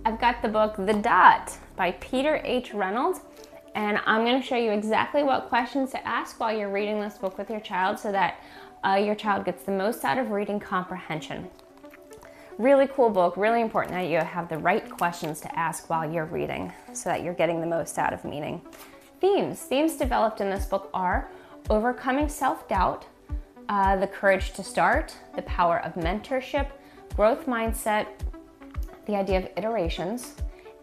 I've got the book The Dot by Peter H. Reynolds, and I'm going to show you exactly what questions to ask while you're reading this book with your child so that your child gets the most out of reading comprehension. Really cool book, really important that you have the right questions to ask while you're reading so that you're getting the most out of meaning. Themes developed in this book are overcoming self-doubt, the courage to start, the power of mentorship, growth mindset, the idea of iterations,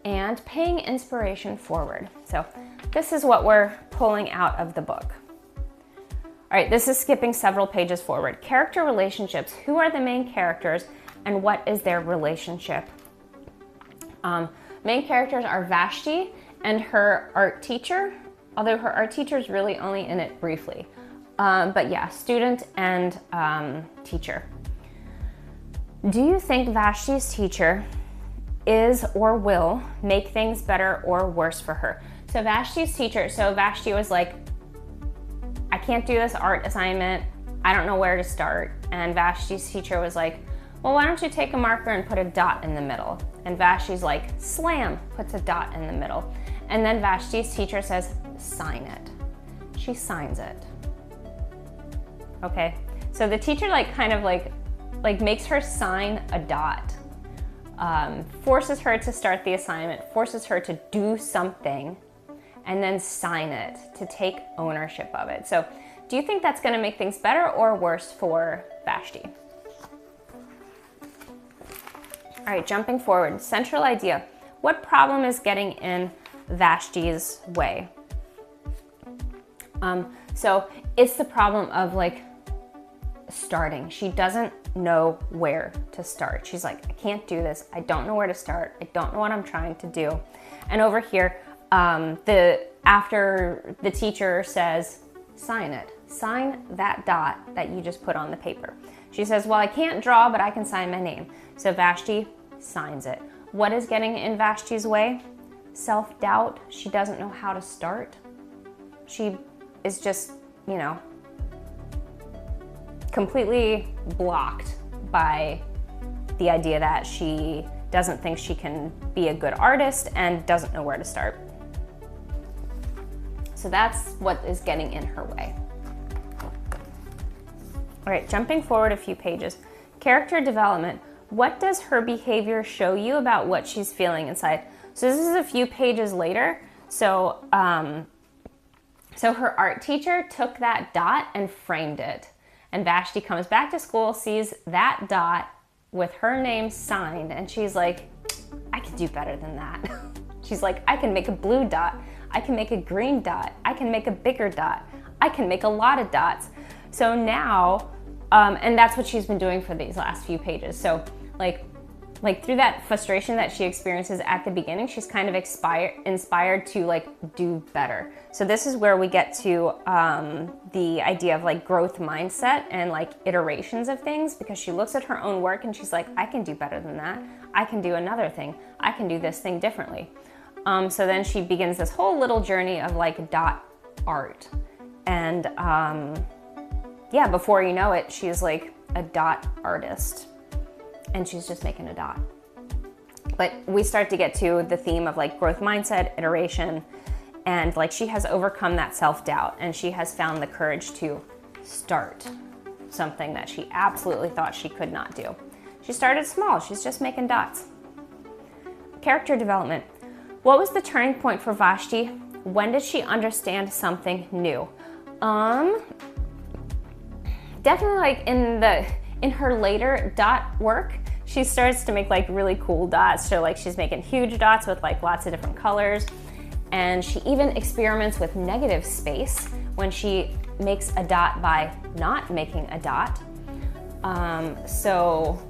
and paying inspiration forward. So this is what we're pulling out of the book. All right, this is skipping several pages forward. Character relationships. Who are the main characters and what is their relationship? Main characters are Vashti and her art teacher, although her art teacher is really only in it briefly. But yeah, student and teacher. Do you think Vashti's teacher is or will make things better or worse for her? So Vashti's teacher, Vashti was like, I can't do this art assignment. I don't know where to start. And Vashti's teacher was like, well, why don't you take a marker and put a dot in the middle? And Vashti's like, slam, puts a dot in the middle. And then Vashti's teacher says, sign it. She signs it. Okay, so the teacher kind of makes her sign a dot, forces her to start the assignment, forces her to do something, and then sign it, to take ownership of it. So do you think that's gonna make things better or worse for Vashti? All right, jumping forward, central idea. What problem is getting in Vashti's way? So it's the problem of starting. She doesn't know where to start. She's like, I can't do this. I don't know where to start. I don't know what I'm trying to do. And over here, after the teacher says, sign it. Sign that dot that you just put on the paper. She says, well, I can't draw, but I can sign my name. So Vashti signs it. What is getting in Vashti's way? Self-doubt. She doesn't know how to start. She is just, completely blocked by the idea that she doesn't think she can be a good artist and doesn't know where to start. So that's what is getting in her way. All right, jumping forward a few pages. Character development. What does her behavior show you about what she's feeling inside? So this is a few pages later. So her art teacher took that dot and framed it. And Vashti comes back to school, sees that dot with her name signed, and she's like, I can do better than that. She's like, I can make a blue dot. I can make a green dot. I can make a bigger dot. I can make a lot of dots. So now, and that's what she's been doing for these last few pages. So through that frustration that she experiences at the beginning, she's kind of inspired to do better. So this is where we get to the idea of growth mindset and iterations of things, because she looks at her own work and she's like, I can do better than that. I can do another thing. I can do this thing differently. So then she begins this whole little journey of dot art. And yeah, before you know it, she's like a dot artist. And she's just making a dot. But we start to get to the theme of growth mindset, iteration, and she has overcome that self-doubt and she has found the courage to start something that she absolutely thought she could not do. She started small, she's just making dots. Character development. What was the turning point for Vashti? When did she understand something new? Definitely in her later dot work, she starts to make really cool dots. So she's making huge dots with lots of different colors. And she even experiments with negative space when she makes a dot by not making a dot. So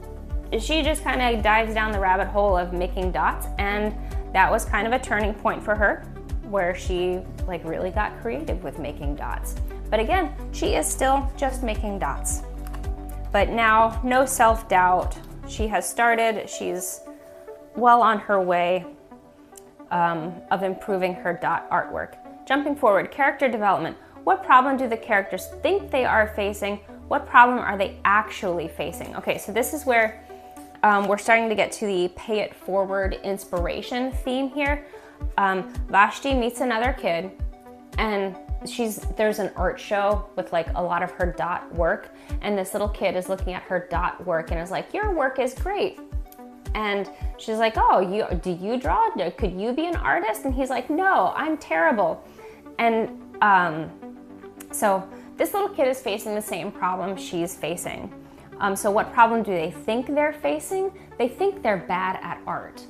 she just kind of dives down the rabbit hole of making dots, and that was kind of a turning point for her where she really got creative with making dots. But again, she is still just making dots. But now, no self-doubt. She has started, she's well on her way of improving her dot artwork. Jumping forward, character development. What problem do the characters think they are facing? What problem are they actually facing? Okay, so this is where we're starting to get to the pay it forward inspiration theme here. Vashti meets another kid, and there's an art show with like a lot of her dot work, and this little kid is looking at her dot work and is like, your work is great. And she's like, oh, do you draw? Could you be an artist? And he's like, no, I'm terrible. And so this little kid is facing the same problem she's facing. So what problem do they think they're facing? They think they're bad at art.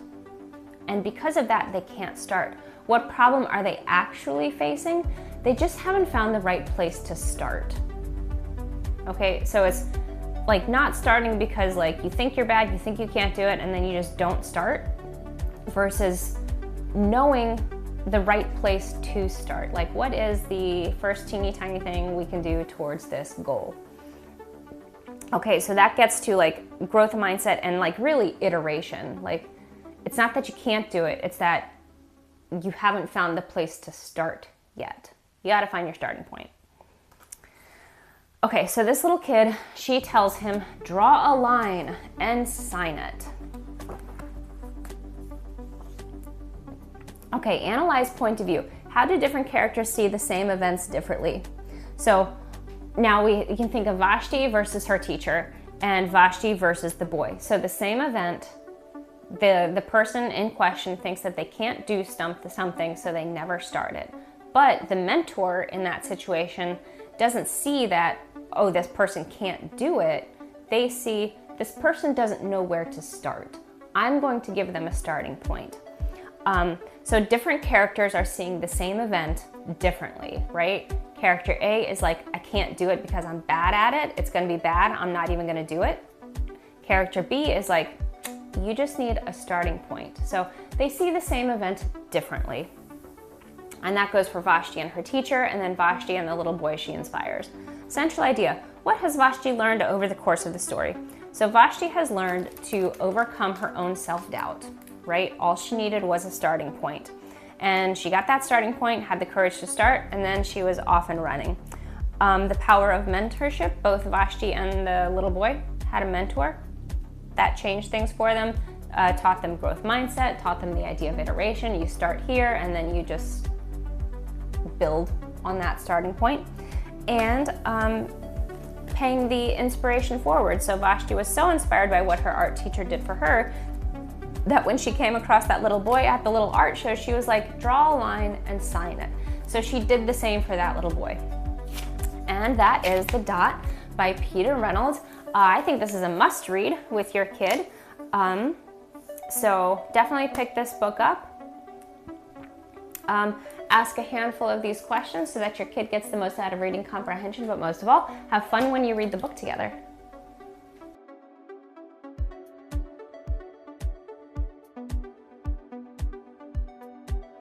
And because of that, they can't start. What problem are they actually facing? They just haven't found the right place to start. Okay, so it's like not starting because like you think you're bad, you think you can't do it, and then you just don't start, versus knowing the right place to start. Like, what is the first teeny tiny thing we can do towards this goal? Okay, so that gets to like growth mindset and like really iteration. Like, it's not that you can't do it, it's that you haven't found the place to start yet. You gotta find your starting point. Okay, so this little kid, she tells him, draw a line and sign it. Okay, analyze point of view. How do different characters see the same events differently? So now we can think of Vashti versus her teacher and Vashti versus the boy. So the same event, the person in question thinks that they can't do something, so they never start it. But the mentor in that situation doesn't see that, oh, this person can't do it. They see this person doesn't know where to start. I'm going to give them a starting point. So different characters are seeing the same event differently, right? Character A is like, I can't do it because I'm bad at it. It's going to be bad. I'm not even going to do it. Character B is like, you just need a starting point. So they see the same event differently. And that goes for Vashti and her teacher, and then Vashti and the little boy she inspires. Central idea, what has Vashti learned over the course of the story? So Vashti has learned to overcome her own self-doubt, right? All she needed was a starting point. And she got that starting point, had the courage to start, and then she was off and running. The power of mentorship, both Vashti and the little boy had a mentor. That changed things for them, taught them growth mindset, taught them the idea of iteration. You start here, and then you just build on that starting point. And paying the inspiration forward. So Vashti was so inspired by what her art teacher did for her that when she came across that little boy at the little art show, she was like, draw a line and sign it. So she did the same for that little boy. And that is The Dot by Peter Reynolds. I think this is a must read with your kid. So definitely pick this book up. Ask a handful of these questions so that your kid gets the most out of reading comprehension, but most of all, have fun when you read the book together.